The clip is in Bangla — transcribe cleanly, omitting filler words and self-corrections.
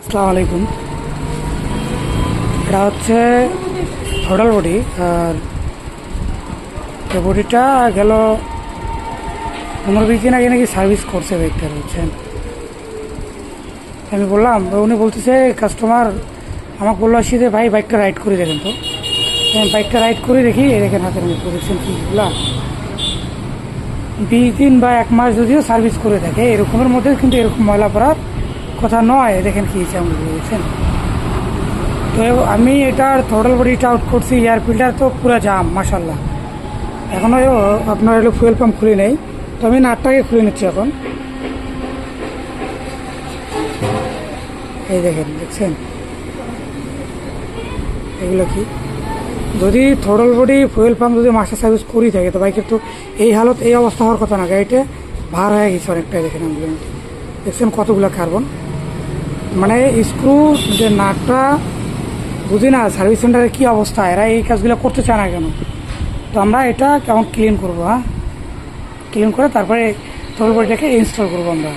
আসসালামু আলাইকুম। এটা হচ্ছে থ্রোটল বডি, আর এই বডিটা গেল 15-20 দিন আগে নাকি সার্ভিস করছে বাইকটা, বুঝছেন। আমি বললাম, উনি বলতেছে কাস্টমার আমাকে বললো আসি যে ভাই বাইকটা রাইড করে দেখেন। তো আমি বাইকটা রাইড করে দেখি, এই দেখেন হাতের মধ্যে দেখছেন কিগুলা 20 দিন বা 1 মাস যদিও সার্ভিস করে থাকে এরকমের মধ্যে, কিন্তু এরকম ময়লা পড়ার কথা নয়। দেখেন কি হয়েছে আমি বুঝছেন। তো আমি এটার থ্রোটল বডিটা আউট করছি, এয়ার ফিল্টার তো পুরো জাম মাশাল্লাহ। এখনও আপনার হলো ফুয়েল পাম্প খুলে নেই, তো আমি নাটটাকে খুলে নিচ্ছি এখন। এই দেখছেন এগুলো কি, যদি থ্রোটল বডি ফুয়েল পাম্প যদি মাস্টার সার্ভিস করি থাকে তো বাইকের তো এই হালত এই অবস্থা হওয়ার কথা না। গাড়িটা ভার হয়ে গেছে অনেকটাই, দেখেন আমগুলো দেখছেন কতগুলো কার্বন। মানে স্ক্রু যে নাটটা বুঝি না সার্ভিস সেন্টারে কী অবস্থা, এরা এই কাজগুলো করতে চায় না কেন। তো আমরা এটা কেমন ক্লিন করবো, ক্লিন করে তারপরে থ্রোটল বডিটাকে ইনস্টল করবো আমরা।